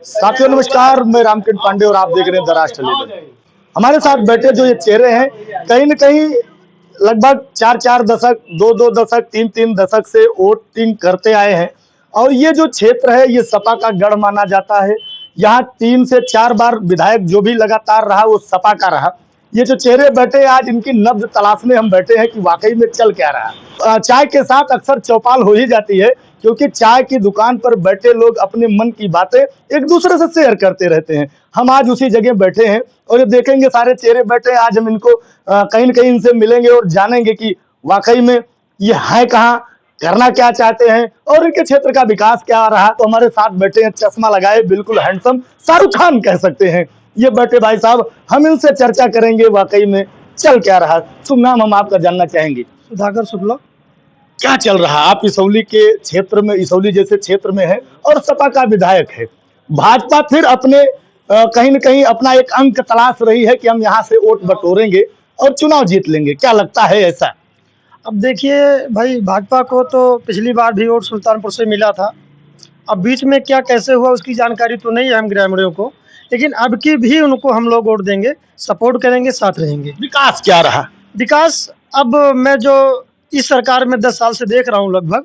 साथियों नमस्कार, मैं रामकिरण पांडे और आप देख रहे हैं द राष्ट्र लीडर। हमारे साथ बैठे जो ये चेहरे हैं, कहीं न कहीं लगभग 4-4 दशक, 2-2 दशक, 3-3 दशक से वोटिंग करते आए हैं और ये जो क्षेत्र है ये सपा का गढ़ माना जाता है। यहाँ 3 से 4 बार विधायक जो भी लगातार रहा वो सपा का रहा। ये जो चेहरे बैठे आज इनकी नब्ज तलाशने हम बैठे हैं कि वाकई में चल क्या रहा है। चाय के साथ अक्सर चौपाल हो ही जाती है, क्योंकि चाय की दुकान पर बैठे लोग अपने मन की बातें एक दूसरे से शेयर करते रहते हैं। हम आज उसी जगह बैठे हैं और ये देखेंगे सारे चेहरे बैठे हैं। आज हम इनको कहीं न कहीं इनसे मिलेंगे और जानेंगे कि वाकई में ये है कहाँ, करना क्या चाहते हैं और इनके क्षेत्र का विकास क्या रहा। तो हमारे साथ बैठे हैं चश्मा लगाए, बिल्कुल हैंडसम शाहरुख खान कह सकते हैं ये बैठे भाई साहब। हम इनसे चर्चा करेंगे वाकई में चल क्या रहा। शुभ नाम हम आपका जानना चाहेंगे। सुधाकर शुक्ला। क्या चल रहा? आप इसौली के क्षेत्र में, इसौली जैसे क्षेत्र में है और सपा का विधायक है। भाजपा फिर अपने कहीं न कहीं अपना एक अंक तलाश रही है कि हम यहाँ से वोट बटोरेंगे और चुनाव जीत लेंगे। क्या लगता है ऐसा? अब देखिए भाई, भाजपा को तो पिछली बार भी वोट सुल्तानपुर से मिला था। अब बीच में क्या कैसे हुआ उसकी जानकारी तो नहीं है हम ग्रामीणों को, लेकिन अब की भी उनको हम लोग वोट देंगे, सपोर्ट करेंगे, साथ रहेंगे। विकास क्या रहा? विकास अब मैं जो इस सरकार में 10 साल से देख रहा हूँ लगभग,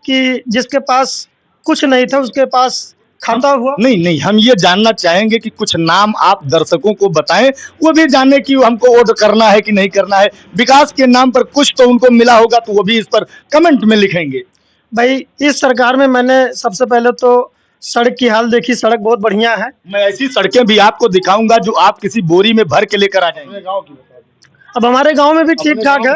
कि जिसके पास कुछ नहीं था उसके पास खाता हुआ। नहीं, हम ये जानना चाहेंगे कि कुछ नाम आप दर्शकों को बताएं, वो भी जाने कि हमको वोट करना है कि नहीं करना है। विकास के नाम पर कुछ तो उनको मिला होगा, तो वो भी इस पर कमेंट में लिखेंगे। भाई इस सरकार में मैंने सबसे पहले तो सड़क की हाल देखी, सड़क बहुत बढ़िया है। मैं ऐसी सड़कें भी आपको दिखाऊंगा जो आप किसी बोरी में भर के लेकर आ जाएंगे। अब हमारे गांव में भी ठीक ठाक है।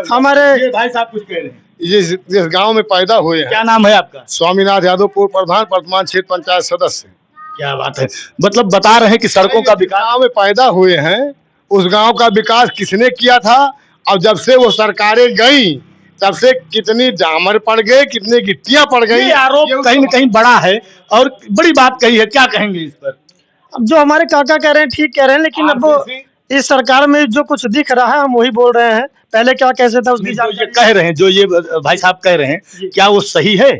हमारे भाई साहब कुछ कह रहे हैं। जिस गांव में पैदा हुए हैं। क्या नाम है आपका? स्वामीनाथ यादव, पूर्व प्रधान, वर्तमान क्षेत्र पंचायत सदस्य। क्या बात है, मतलब बता रहे हैं कि सड़कों का विकास। गांव में पैदा हुए हैं, उस गांव का विकास किसने किया था? और जब से वो सरकारें गई तब से कितनी डामर पड़ गए, कितनी गिट्टियां पड़ गई। ये आरोप कहीं न कहीं बड़ा है और बड़ी बात कही है। क्या कहेंगे इस पर? अब जो हमारे काका कह रहे हैं ठीक कह रहे हैं, लेकिन अब इस सरकार में जो कुछ दिख रहा है हम वही बोल रहे हैं। पहले क्या कैसे था उसकी ये कह रहे हैं, जो ये भाई साहब कह रहे हैं, क्या वो सही है?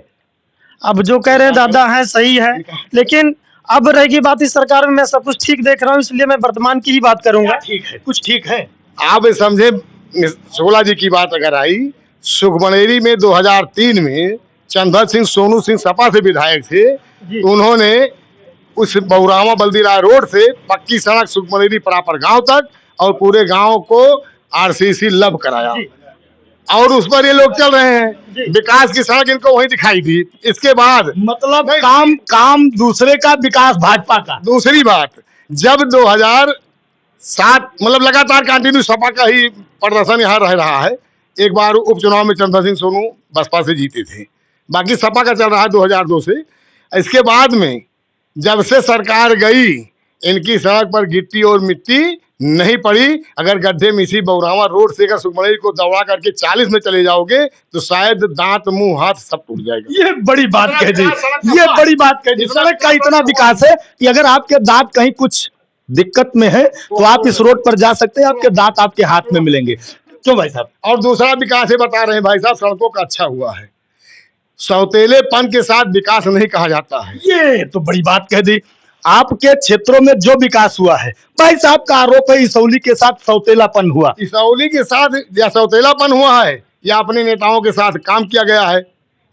अब जो कह रहे हैं दादा है सही है, लेकिन अब रहेगी बात इस सरकार में मैं सब कुछ ठीक देख रहा हूँ, इसलिए मैं वर्तमान की ही बात करूंगा। ठीक है, कुछ ठीक है। आप समझे, 16 जी की बात अगर आई, सुखमनेरी में 2003 में चंद्र सिंह सोनू सिंह सपा से विधायक थे। उन्होंने उस बौरामा बल्दीराय रोड से पक्की सड़क सुखमनेरी प्रॉपर गांव तक और पूरे गांव को आरसीसी लब कराया और उस पर ये लोग चल रहे हैं। विकास की सड़क इनको वहीं दिखाई दी। इसके बाद मतलब काम दूसरे का, विकास भाजपा का। दूसरी बात, जब 2007 मतलब लगातार कंटिन्यू सपा का ही प्रदर्शन यहाँ रह रहा है। एक बार उपचुनाव में चंद्र सिंह सोनू बसपा से जीते थे, बाकी सपा का चल रहा है 2002 से। इसके बाद में जब से सरकार गई, इनकी सड़क पर गिट्टी और मिट्टी नहीं पड़ी। अगर गड्ढे में इसी बौरामा रोड से अगर सुखमनेरी को दौड़ा करके 40 में चले जाओगे तो शायद दांत, मुंह, हाथ सब टूट जाएगा। ये बड़ी बात कह दी, ये बड़ी बात कह दी। सड़क का इतना विकास है कि अगर आपके दांत कहीं कुछ दिक्कत में है तो आप इस रोड पर जा सकते हैं, आपके दांत आपके हाथ में मिलेंगे। क्यों भाई साहब? और दूसरा विकास ये बता रहे हैं भाई साहब, सड़कों का अच्छा हुआ है। सौतेलेपन के साथ विकास नहीं कहा जाता है। ये तो बड़ी बात कह दी। आपके क्षेत्रों में जो विकास हुआ है, भाई साहब का आरोप है इसौली के साथ सौतेलापन हुआ। इसौली के साथ या सौतेलापन हुआ है या अपने नेताओं के साथ काम किया गया है।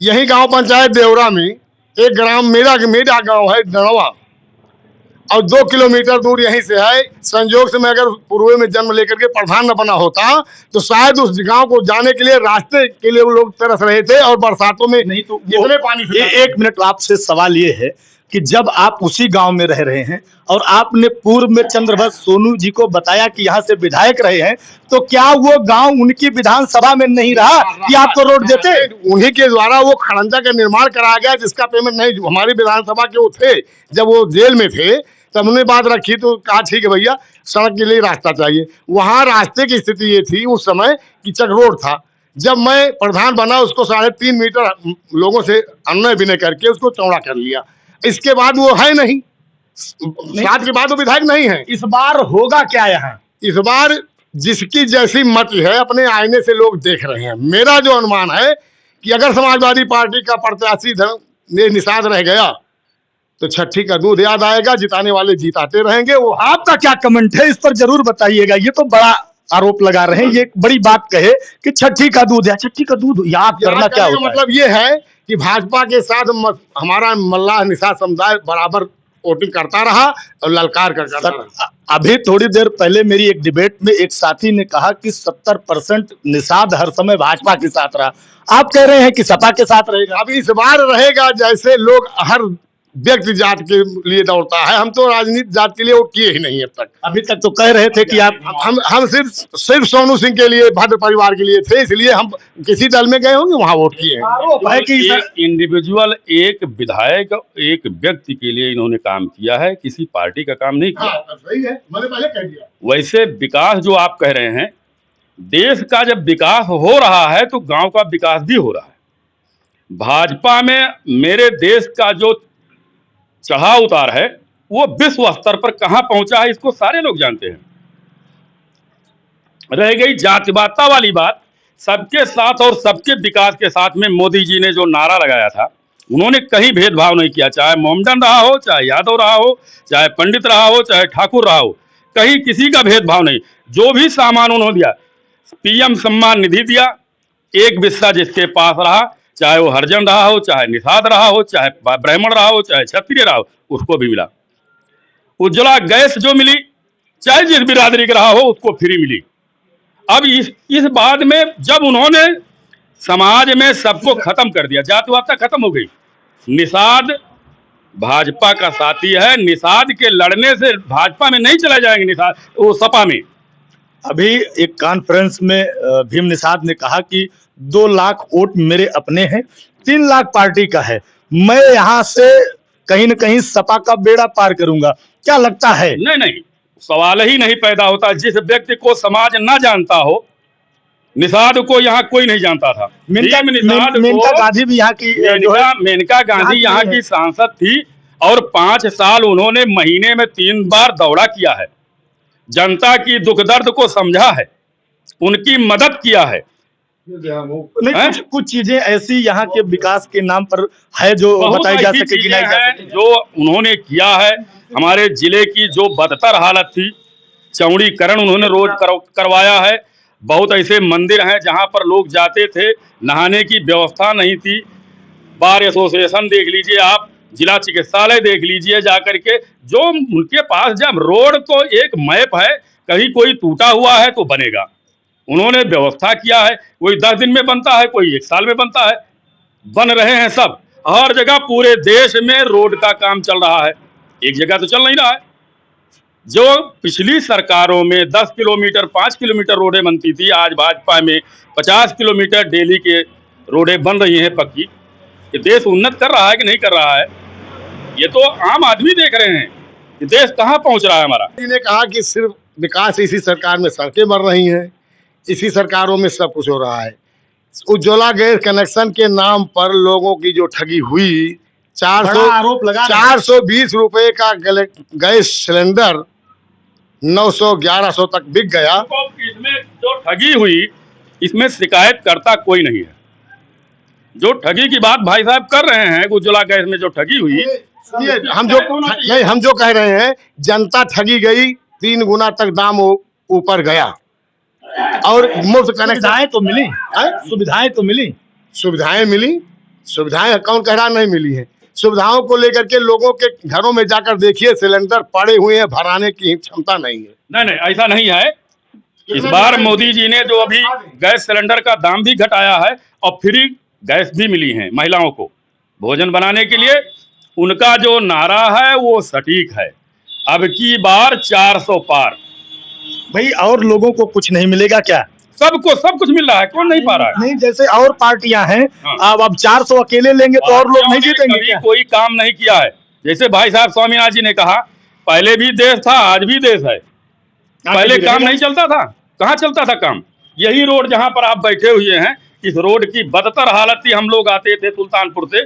यही गांव पंचायत देवरा में एक ग्राम मेरा गांव है डड़वा, और 2 किलोमीटर दूर यहीं से है। संयोग से मैं अगर पूर्व में जन्म लेकर के प्रधान न बना होता तो शायद उस गांव को जाने के लिए रास्ते के लिए वो लोग तरस रहे थे और बरसातों में नहीं तो इतने पानी से। एक मिनट, आपसे सवाल ये है कि जब आप उसी गांव में रह रहे हैं और आपने पूर्व में चंद्रभक्त सोनू जी को बताया कि यहाँ से विधायक रहे हैं, तो क्या वो गांव उनकी विधानसभा में नहीं रहा कि आपको रोड देते? उन्हीं के द्वारा वो खड़ंजा का निर्माण कराया गया जिसका पेमेंट नहीं हमारी विधानसभा के वो थे। जब वो जेल में थे तब उन्होंने बात रखी तो कहा ठीक है भैया, सड़क के लिए रास्ता चाहिए। वहाँ रास्ते की स्थिति ये थी उस समय कि चक रोड था। जब मैं प्रधान बना उसको 3.5 मीटर लोगों से अन्वय विनय करके उसको चौड़ा कर लिया। इसके बाद वो है नहीं, 7 के बाद वो विधायक नहीं है। इस बार होगा क्या यहाँ? इस बार जिसकी जैसी मति है अपने आईने से लोग देख रहे हैं। मेरा जो अनुमान है कि अगर समाजवादी पार्टी का प्रत्याशी निषाद रह गया तो छठी का दूध याद आएगा, जिताने वाले जिताते रहेंगे। वो आपका क्या कमेंट है इस पर जरूर बताइएगा। ये तो बड़ा आरोप लगा रहे हैं, ये एक बड़ी बात कहे कि छठी का दूध है, छठी का दूध याद करना क्या करने का होता है? मतलब ये है कि भाजपा के साथ हमारा मल्लाह निषाद समुदाय बराबर वोटिंग करता रहा और ललकार कर करता रहा। अभी थोड़ी देर पहले मेरी एक डिबेट में एक साथी ने कहा कि 70% निषाद हर समय भाजपा के साथ रहा, आप कह रहे हैं कि सपा के साथ रहेगा। अब इस बार रहेगा, जैसे लोग हर व्यक्ति जात के लिए दौड़ता है, हम तो राजनीति जात के लिए वोट किए ही नहीं अब तक। अभी तक तो कह रहे थे कि आप हम सिर्फ सोनू सिंह के लिए, भद्र परिवार के लिए थे, इसलिए हम किसी दल में गए होंगे वहां वोट किए। आरोप है कि एक इंडिविजुअल, एक विधायक, एक व्यक्ति के लिए इन्होंने काम किया है, किसी पार्टी का काम नहीं किया। सही है, मैंने पहले कह दिया। वैसे विकास जो आप कह रहे हैं, देश का जब विकास हो रहा है तो गांव का विकास भी हो रहा है। भाजपा में मेरे देश का जो चढ़ाव उतार है वो विश्व स्तर पर कहां पहुंचा है, इसको सारे लोग जानते हैं। रह गई जातिवादता वाली बात, सबके साथ और सबके विकास के साथ में मोदी जी ने जो नारा लगाया था, उन्होंने कहीं भेदभाव नहीं किया, चाहे मोमडन रहा हो, चाहे यादव रहा हो, चाहे पंडित रहा हो, चाहे ठाकुर रहा हो, कहीं किसी का भेदभाव नहीं। जो भी सामान उन्होंने दिया, पीएम सम्मान निधि दिया, एक हिस्सा जिसके पास रहा, चाहे वो हरिजन रहा हो, चाहे निषाद रहा हो, चाहे ब्राह्मण रहा हो, चाहे क्षत्रिय रहा हो, उसको भी मिला। उज्ज्वला गैस जो मिली, चाहे जिस बिरादरी का रहा हो उसको फ्री मिली। अब इस बाद में जब उन्होंने समाज में सबको खत्म कर दिया, जातिवादता खत्म हो गई। निषाद भाजपा का साथी है, निषाद के लड़ने से भाजपा में नहीं चले जाएंगे, निषाद वो सपा में। अभी एक कॉन्फ्रेंस में भीम निषाद ने कहा कि 2 लाख वोट मेरे अपने हैं, 3 लाख पार्टी का है, मैं यहाँ से कहीं न कहीं सपा का बेड़ा पार करूंगा। क्या लगता है? नहीं, सवाल ही नहीं पैदा होता। जिस व्यक्ति को समाज ना जानता हो, निषाद को यहाँ कोई नहीं जानता था। मेनका गांधी भी यहाँ की मेनका गांधी यहाँ की सांसद थी और 5 साल उन्होंने महीने में 3 बार दौरा किया है, जनता की दुख दर्द को समझा है, उनकी मदद किया है। नहीं, कुछ चीजें ऐसी यहाँ के विकास के नाम पर है जो बताई जा सके, गिनाई जा सके। जो उन्होंने किया है, हमारे जिले की जो बदतर हालत थी, चौड़ीकरण उन्होंने रोज करवाया है। बहुत ऐसे मंदिर हैं जहां पर लोग जाते थे, नहाने की व्यवस्था नहीं थी। बार एसोसिएशन देख लीजिए आप, जिला चिकित्सालय देख लीजिए जाकर के, जो उनके पास जब रोड तो एक मैप है, कहीं कोई टूटा हुआ है तो बनेगा, उन्होंने व्यवस्था किया है। कोई 10 दिन में बनता है, कोई 1 साल में बनता है, बन रहे हैं सब। हर जगह पूरे देश में रोड का काम चल रहा है, एक जगह तो चल नहीं रहा है। जो पिछली सरकारों में 10 किलोमीटर 5 किलोमीटर रोडें बनती थी, आज भाजपा में 50 किलोमीटर डेली के रोडें बन रही हैं पक्की। ये देश उन्नत कर रहा है कि नहीं कर रहा है, ये तो आम आदमी देख रहे हैं कि देश कहाँ पहुंच रहा है हमारा। ने कहा कि सिर्फ विकास इसी सरकार में, सड़कें बन रही हैं, इसी सरकारों में सब कुछ हो रहा है। उज्ज्वला गैस कनेक्शन के नाम पर लोगों की जो ठगी हुई, 420 रुपए का गैस सिलेंडर 900-1100 तक बिक गया। तो इसमें जो ठगी हुई, इसमें शिकायत करता कोई नहीं है। जो ठगी की बात भाई साहब कर रहे हैं, उज्ज्वला गैस में जो ठगी हुई, हम जो कह रहे हैं, जनता ठगी गई, 3 गुना तक दाम ऊपर गया और मुफ्त सुविधाएं तो मिली, सुविधाएं मिली, सुविधाएं कौन कह रहा नहीं मिली है। सुविधाओं को लेकर के लोगों के घरों में जाकर देखिए, सिलेंडर पड़े हुए हैं, भराने की क्षमता नहीं है। नहीं, ऐसा नहीं है। इस बार मोदी जी ने जो अभी गैस सिलेंडर का दाम भी घटाया है और फ्री गैस भी मिली है महिलाओं को भोजन बनाने के लिए। उनका जो नारा है वो सटीक है, अब की बार 400 पार। भाई और लोगों को कुछ नहीं मिलेगा क्या? सबको सब कुछ मिल रहा है, कौन नहीं पा रहा है? नहीं, जैसे और पार्टियां हैं, हाँ। अब 400 अकेले लेंगे तो और लोग नहीं जीतेंगे क्या? कोई काम नहीं किया है। जैसे भाई साहब स्वामीनाथ जी ने कहा, पहले भी देश था, आज भी देश है। पहले काम नहीं चलता था, कहाँ चलता था काम? यही रोड जहाँ पर आप बैठे हुए हैं, इस रोड की बदतर हालत थी। हम लोग आते थे सुल्तानपुर से,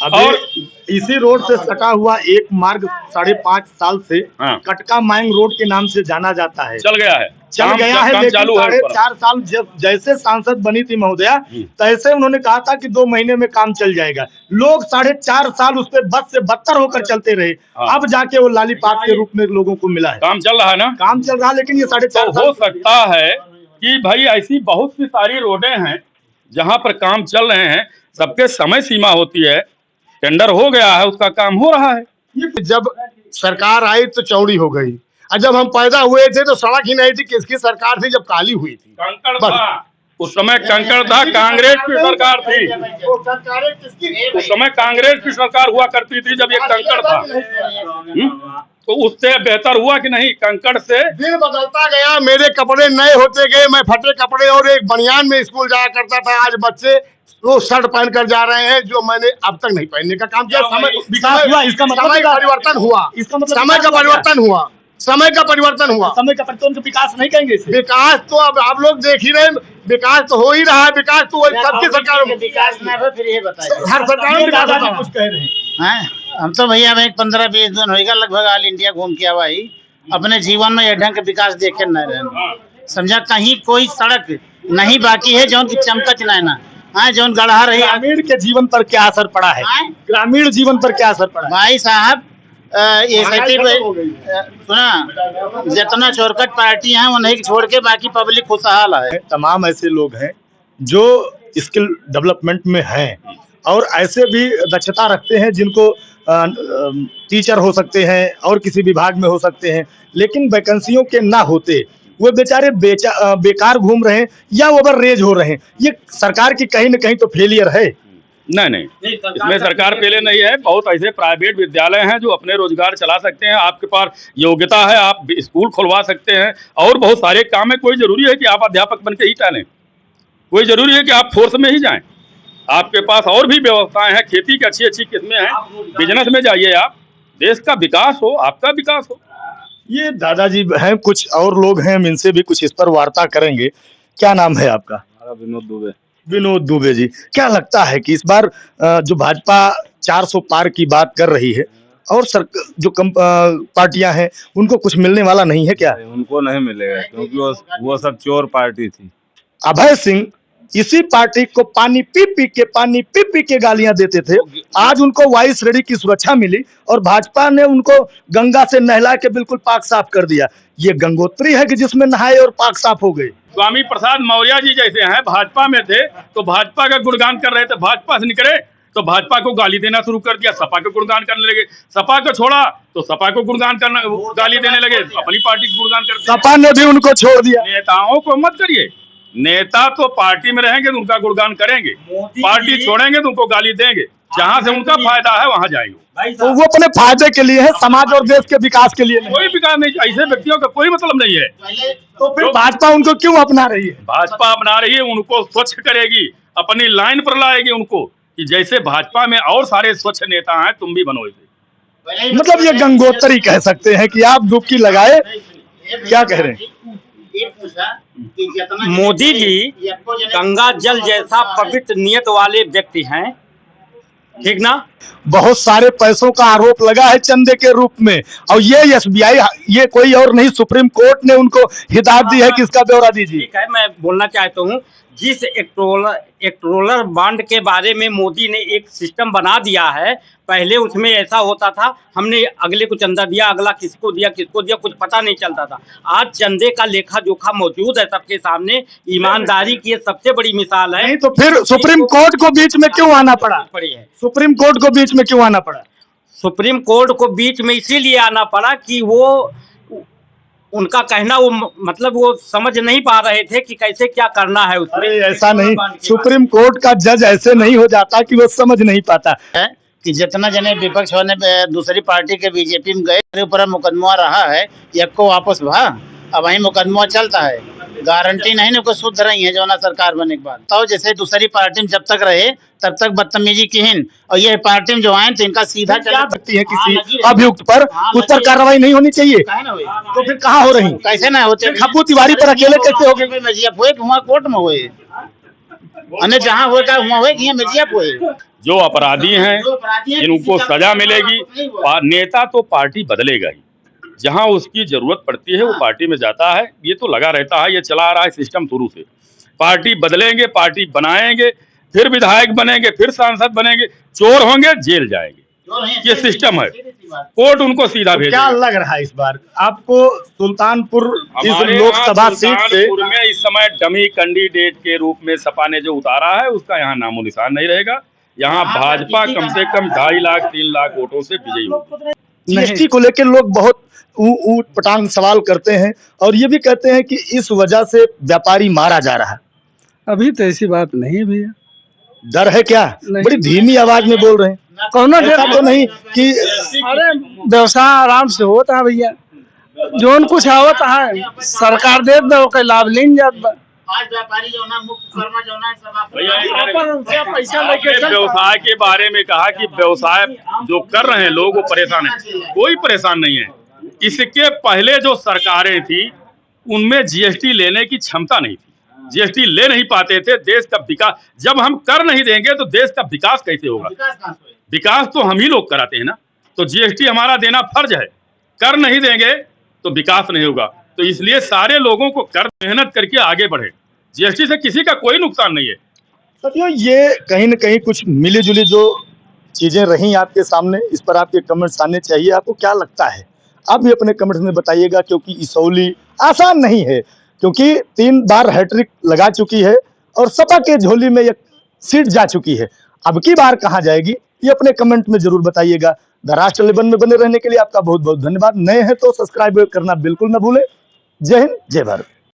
अभी और इसी रोड से सटा हुआ एक मार्ग 5.5 साल से हाँ। कटका मांग रोड के नाम से जाना जाता है। चल गया है, चल गया है, काम लेकिन चालू है उस पर। 4.5 साल जैसे सांसद बनी थी महोदया, तैसे उन्होंने कहा था कि 2 महीने में काम चल जाएगा। लोग 4.5 साल उस पे बद से बदतर होकर चलते रहे। हाँ। अब जाके वो लालीपाप के रूप में लोगों को मिला है। काम चल रहा है ना, काम चल रहा है, लेकिन ये 4.5 तो साल हो सकता है कि भाई ऐसी बहुत सी सारी रोडें हैं जहां पर काम चल रहे हैं, सबके समय सीमा होती है, टेंडर हो गया है, उसका काम हो रहा है। जब सरकार आई तो चौड़ी हो गई, और जब हम पैदा हुए थे तो सड़क ही नहीं थी। किसकी सरकार थी? जब काली हुई थी। कंकड़ बस। था उस समय, कंकड़ था, कांग्रेस की सरकार थी उस समय, कांग्रेस की सरकार हुआ करती थी जब ये कंकड़ था। तो उससे बेहतर हुआ कि नहीं? कंकड़ से दिन बदलता गया, मेरे कपड़े नए होते गए, मैं फटे कपड़े और एक बनियान में स्कूल जाया करता था। आज बच्चे वो शर्ट पहन कर जा रहे हैं जो मैंने अब तक नहीं पहनने का काम किया। विकास हुआ, इसका मतलब समय का परिवर्तन हुआ, इसका मतलब समय का परिवर्तन हुआ, समय का परिवर्तन हुआ। समय का परिवर्तन को विकास नहीं कहेंगे इसे। विकास तो अब आप लोग देख ही रहे हैं, विकास तो हो ही रहा है। विकास तो वही सबकी सरकार में, विकास ना हो फिर ये बताइए। हर सरकार में विकास दादाजी होता है। कुछ कह रहे हैं। हैं? हम तो भैया मैं 15-20 दिन होएगा लगभग ऑल इंडिया घूम के आवा ही, अपने जीवन में ये ढंग के विकास देखे न रहे। समझा कहीं कोई सड़क नहीं बाकी है जौन की चमकच ना हाँ जौन गढ़ा रही। ग्रामीण के जीवन पर क्या असर पड़ा है? हाँ? ग्रामीण जीवन पर क्या असर पड़ा है? भाई साहब ये महंगाई सही खत्म हो गई। सुना, जितना चोरकट पार्टी है वो नहीं छोड़ के बाकी पब्लिक खुशहाल है। तमाम ऐसे लोग हैं जो स्किल डेवलपमेंट में हैं और ऐसे भी दक्षता रखते हैं जिनको टीचर हो सकते हैं और किसी विभाग में हो सकते हैं, लेकिन वैकेंसियों के ना होते वो बेचारे बेकार घूम रहे हैं या ओवर रेज हो रहे हैं। ये सरकार की कहीं न कहीं तो फेलियर है। नहीं, इसमें सरकार पहले नहीं है। बहुत ऐसे प्राइवेट विद्यालय हैं जो अपने रोजगार चला सकते हैं। आपके पास योग्यता है, आप स्कूल खुलवा सकते हैं और बहुत सारे काम है। कोई जरूरी है कि आप अध्यापक बन के ही टहलें, कोई जरूरी है कि आप फोर्स में ही जाएं। आपके पास और भी व्यवस्थाएं हैं, खेती की अच्छी अच्छी किस्में हैं, बिजनेस में जाइए आप, देश का विकास हो, आपका विकास हो। ये दादाजी हैं, कुछ और लोग हैं, हम इनसे भी कुछ इस पर वार्ता करेंगे। क्या नाम है आपका? विनोद दुबे। विनोद दुबे जी, क्या लगता है कि इस बार जो भाजपा 400 पार की बात कर रही है और जो पार्टियां हैं उनको कुछ मिलने वाला नहीं है क्या? उनको नहीं मिलेगा क्योंकि वो सब चोर पार्टी थी। अभय सिंह इसी पार्टी को पानी पी पी के गालियां देते थे। आज उनको वायु श्रेणी की सुरक्षा मिली और भाजपा ने उनको गंगा से नहला के बिल्कुल पाक साफ कर दिया। ये गंगोत्री है कि जिसमें नहाए और पाक साफ हो गए। स्वामी प्रसाद मौर्य जी जैसे हैं, भाजपा में थे तो भाजपा का गुणगान कर रहे थे, भाजपा से निकले तो भाजपा को गाली देना शुरू कर दिया, सपा को गुणगान करने लगे। सपा को छोड़ा तो सपा को गुणगान करना, गाली देने लगे, अपनी पार्टी को गुणगान करते। सपा ने भी उनको छोड़ दिया। नेताओं को मत करिए, नेता तो पार्टी में रहेंगे तो उनका गुणगान करेंगे, पार्टी छोड़ेंगे तो उनको गाली देंगे। जहां से उनका फायदा है वहां जाएंगे। तो वो अपने फायदे के लिए है, समाज और देश के विकास के लिए नहीं। कोई विकास नहीं, ऐसे व्यक्तियों का कोई मतलब नहीं है। तो फिर भाजपा उनको क्यों अपना रही है? भाजपा अपना रही है, उनको स्वच्छ करेगी, अपनी लाइन पर लाएगी उनको कि जैसे भाजपा में और सारे स्वच्छ नेता हैं तुम भी बनो ऐसे। मतलब ये गंगोत्री कह सकते हैं कि आप डुबकी लगाए। क्या कह रहे हैं? मोदी जी गंगा जल जैसा पवित्र नियत वाले व्यक्ति हैं, ठीक ना? बहुत सारे पैसों का आरोप लगा है चंदे के रूप में, और ये एसबीआई, ये कोई और नहीं, सुप्रीम कोर्ट ने उनको हिदायत दी है कि इसका ब्यौरा दीजिए। ठीक है, मैं बोलना चाहता हूँ जिस इलेक्टोरल बॉन्ड के बारे में मोदी ने एक सिस्टम बना दिया है, पहले उसमें ऐसा होता था हमने अगले को चंदा दिया, अगला किसको दिया कुछ पता नहीं चलता था। आज चंदे का लेखा जोखा मौजूद है सबके सामने, ईमानदारी की सबसे बड़ी मिसाल है। नहीं तो फिर सुप्रीम कोर्ट को बीच में क्यों आना पड़ा? पड़ी है सुप्रीम कोर्ट को बीच में क्यों आना पड़ा? सुप्रीम कोर्ट को बीच में इसीलिए आना पड़ा कि वो उनका कहना वो मतलब वो समझ नहीं पा रहे थे कि कैसे क्या करना है उसमें। अरे ऐसा नहीं, सुप्रीम कोर्ट का जज ऐसे नहीं हो जाता कि वो समझ नहीं पाता है कि जितना जने विपक्ष वाले दूसरी पार्टी के बीजेपी में गए ऊपर मुकदमा रहा है, एक को वापस भा अब वही मुकदमा चलता है। गारंटी नहीं ना कोई शुद्ध रही है जो ना सरकार बनने के बाद। तो जैसे दूसरी पार्टी में जब तक रहे तब तक बदतमीजी की, और ये पार्टी में जो आए तो इनका सीधा क्या सकती है किसी अभियुक्त पर, उस पर कार्रवाई नहीं होनी चाहिए। तो फिर कहाँ हो रही? कैसे ना होते? खप्पू तिवारी पर अकेले कैसे हो गए? कोर्ट में हुए अन्य जहाँ होगा वहाँ होगी, यहाँ मिर्जापुर है। जो अपराधी हैं इनको सजा मिलेगी। नेता तो पार्टी बदलेगा ही, जहां उसकी जरूरत पड़ती है वो पार्टी में जाता है। ये तो लगा रहता है, ये चला आ रहा है सिस्टम शुरू से। पार्टी बदलेंगे, पार्टी बनाएंगे, फिर विधायक बनेंगे, फिर सांसद बनेंगे, चोर होंगे जेल जाएंगे। ये सिस्टम है, कोर्ट उनको सीधा क्या भेजेगा। लग रहा है इस बार आपको सुल्तानपुर इस हमारे लोकसभा यहाँ सीट से? सुल्तानपुर में इस समय डमी कैंडिडेट के रूप में सपा ने जो उतारा है उसका यहाँ नामो निशान नहीं रहेगा। यहाँ भाजपा कम से कम 2.5 लाख 3 लाख वोटों से विजयी होगी। जीएसटी को लेकर लोग बहुत ऊट पटांग सवाल करते हैं और ये भी कहते हैं कि इस वजह से व्यापारी मारा जा रहा है। अभी तो ऐसी बात नहीं भैया। डर है क्या? नहीं। बड़ी धीमी आवाज में बोल रहे हैं। कौन ऐसा तो नहीं कि अरे व्यवसाय आराम से होता है भैया, जोन कुछ आवत है सरकार दे दो के लाभ लेन जात बा। आज व्यापारी जो ना मुक्त कर्मा जो ना सब पैसा आपने व्यवसाय के बारे में कहा कि व्यवसाय जो कर रहे हैं लोग वो परेशान है। कोई परेशान नहीं है। इसके पहले जो सरकारें थी उनमें जीएसटी लेने की क्षमता नहीं थी, जीएसटी ले नहीं पाते थे। देश का विकास जब हम कर नहीं देंगे तो देश का विकास कैसे होगा? विकास तो हम ही लोग कराते हैं ना, तो जीएसटी हमारा देना फर्ज है। कर नहीं देंगे तो विकास नहीं होगा। तो इसलिए सारे लोगों को कर मेहनत करके आगे बढ़े। जीएसटी से किसी का कोई नुकसान नहीं है। साथियों, ये कहीं न कहीं कुछ मिली जुली जो चीजें रही आपके सामने, इस पर आपके कमेंट्स आने चाहिए। आपको क्या लगता है आप भी अपने कमेंट्स में बताइएगा, क्योंकि इसौली आसान नहीं है, क्योंकि 3 बार हैट्रिक लगा चुकी है और सपा के झोली में एक सीट जा चुकी है। अब की बार कहां जाएगी ये अपने कमेंट में जरूर बताइएगा। द राष्ट्र 11 में बने रहने के लिए आपका बहुत बहुत धन्यवाद। नए हैं तो सब्सक्राइब करना बिल्कुल न भूलें। जय हिंद, जय भारत।